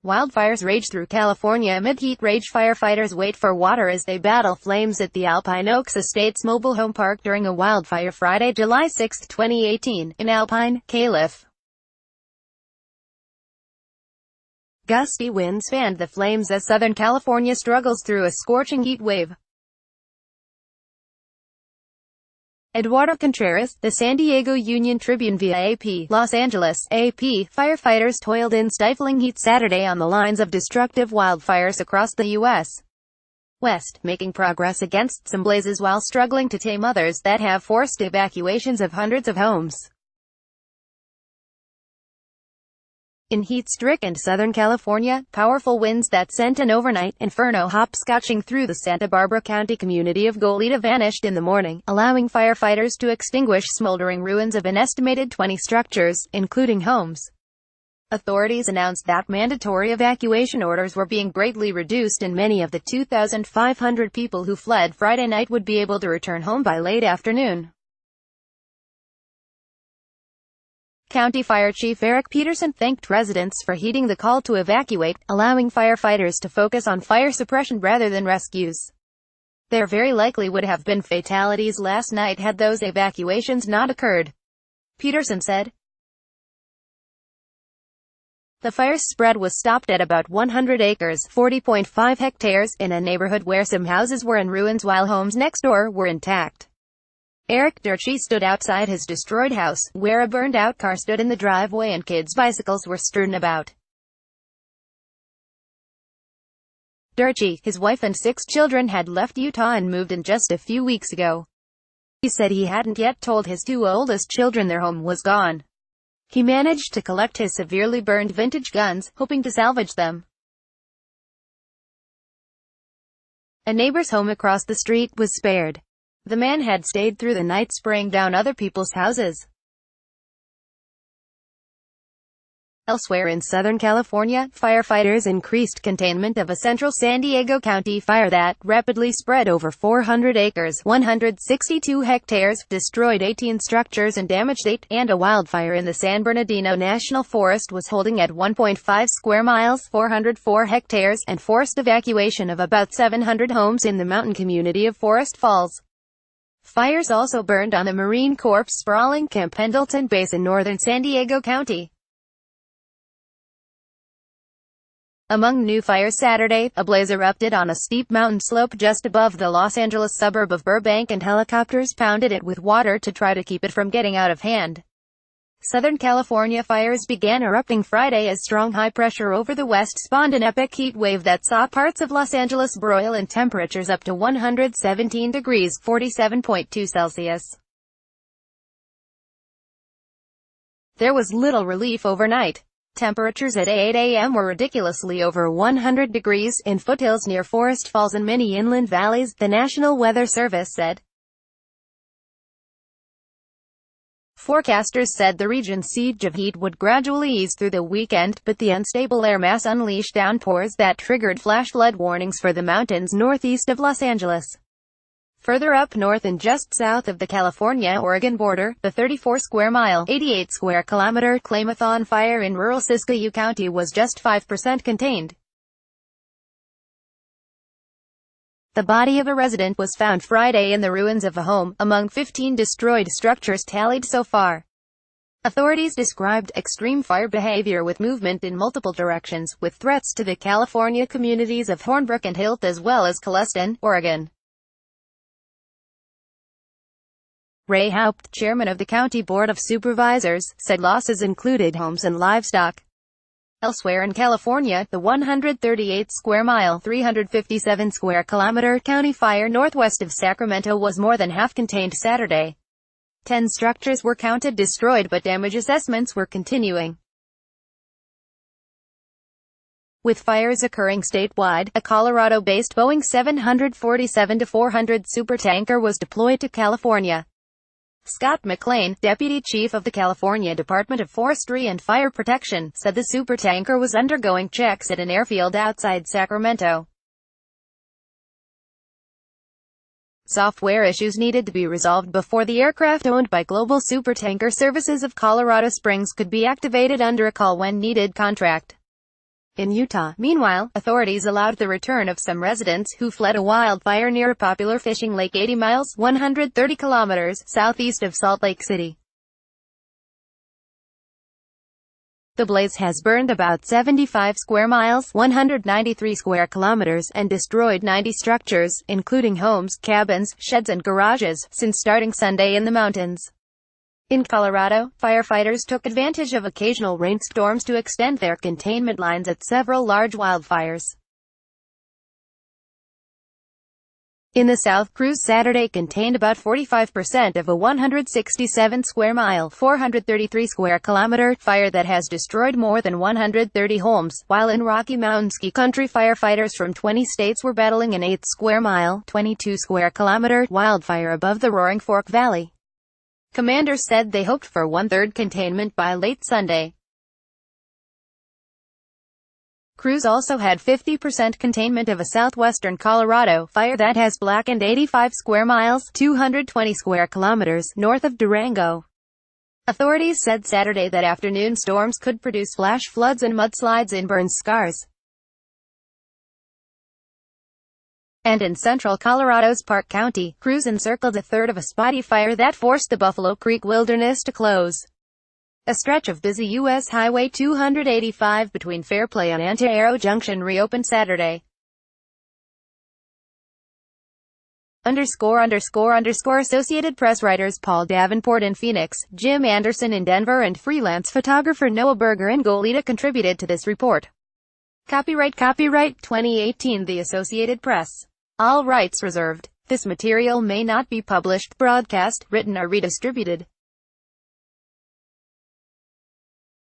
Wildfires rage through California amid heat rage. Firefighters wait for water as they battle flames at the Alpine Oaks Estates mobile home park during a wildfire Friday, July 6, 2018, in Alpine, Calif. Gusty winds fanned the flames as Southern California struggles through a scorching heat wave. Eduardo Contreras, the San Diego Union Tribune via AP, Los Angeles, AP, firefighters toiled in stifling heat Saturday on the lines of destructive wildfires across the U.S. West, making progress against some blazes while struggling to tame others that have forced evacuations of hundreds of homes. In heat-stricken Southern California, powerful winds that sent an overnight inferno hopscotching through the Santa Barbara County community of Goleta vanished in the morning, allowing firefighters to extinguish smoldering ruins of an estimated 20 structures, including homes. Authorities announced that mandatory evacuation orders were being greatly reduced and many of the 2,500 people who fled Friday night would be able to return home by late afternoon. County Fire Chief Eric Peterson thanked residents for heeding the call to evacuate, allowing firefighters to focus on fire suppression rather than rescues. There very likely would have been fatalities last night had those evacuations not occurred, Peterson said. The fire's spread was stopped at about 100 acres, 40.5 hectares, in a neighborhood where some houses were in ruins while homes next door were intact. Eric Durchie stood outside his destroyed house, where a burned-out car stood in the driveway and kids' bicycles were strewn about. Durchie, his wife and 6 children had left Utah and moved in just a few weeks ago. He said he hadn't yet told his 2 oldest children their home was gone. He managed to collect his severely burned vintage guns, hoping to salvage them. A neighbor's home across the street was spared. The man had stayed through the night spraying down other people's houses. Elsewhere in Southern California, firefighters increased containment of a central San Diego County fire that rapidly spread over 400 acres, 162 hectares, destroyed 18 structures and damaged 8, and a wildfire in the San Bernardino National Forest was holding at 1.5 square miles, 404 hectares, and forced evacuation of about 700 homes in the mountain community of Forest Falls. Fires also burned on the Marine Corps' sprawling Camp Pendleton base in northern San Diego County. Among new fires Saturday, a blaze erupted on a steep mountain slope just above the Los Angeles suburb of Burbank and helicopters pounded it with water to try to keep it from getting out of hand. Southern California fires began erupting Friday as strong high pressure over the west spawned an epic heat wave that saw parts of Los Angeles broil in temperatures up to 117 degrees, 47.2 Celsius. There was little relief overnight. Temperatures at 8 a.m. were ridiculously over 100 degrees in foothills near Forest Falls and many inland valleys, the National Weather Service said. Forecasters said the region's siege of heat would gradually ease through the weekend, but the unstable air mass unleashed downpours that triggered flash flood warnings for the mountains northeast of Los Angeles. Further up north and just south of the California-Oregon border, the 34-square-mile, 88-square-kilometer Klamathon fire in rural Siskiyou County was just 5% contained. The body of a resident was found Friday in the ruins of a home, among 15 destroyed structures tallied so far. Authorities described extreme fire behavior with movement in multiple directions, with threats to the California communities of Hornbrook and Hilt as well as Coleston, Oregon. Ray Haupt, chairman of the County Board of Supervisors, said losses included homes and livestock. Elsewhere in California, the 138-square-mile, 357-square-kilometer county fire northwest of Sacramento was more than half contained Saturday. 10 structures were counted destroyed but damage assessments were continuing. With fires occurring statewide, a Colorado-based Boeing 747-400 supertanker was deployed to California. Scott McLean, deputy chief of the California Department of Forestry and Fire Protection, said the supertanker was undergoing checks at an airfield outside Sacramento. Software issues needed to be resolved before the aircraft owned by Global Supertanker Services of Colorado Springs could be activated under a call-when-needed contract. In Utah, meanwhile, authorities allowed the return of some residents who fled a wildfire near a popular fishing lake 80 miles, 130 kilometers, southeast of Salt Lake City. The blaze has burned about 75 square miles, 193 square kilometers, and destroyed 90 structures, including homes, cabins, sheds and garages, since starting Sunday in the mountains. In Colorado, firefighters took advantage of occasional rainstorms to extend their containment lines at several large wildfires. In the South, crews Saturday contained about 45% of a 167 square mile, 433 square kilometer fire that has destroyed more than 130 homes, while in Rocky Mountain ski country, firefighters from 20 states were battling an 8 square mile, 22 square kilometer wildfire above the Roaring Fork Valley. Commanders said they hoped for one-third containment by late Sunday. Crews also had 50% containment of a southwestern Colorado fire that has blackened 85 square miles, 220 square kilometers, north of Durango. Authorities said Saturday that afternoon storms could produce flash floods and mudslides in burn scars. And in central Colorado's Park County, crews encircled a third of a spotty fire that forced the Buffalo Creek Wilderness to close. A stretch of busy U.S. Highway 285 between Fairplay and Antero Junction reopened Saturday. Associated Press writers Paul Davenport in Phoenix, Jim Anderson in Denver and freelance photographer Noah Berger in Goleta contributed to this report. Copyright 2018 The Associated Press. All rights reserved. This material may not be published, broadcast, written or redistributed.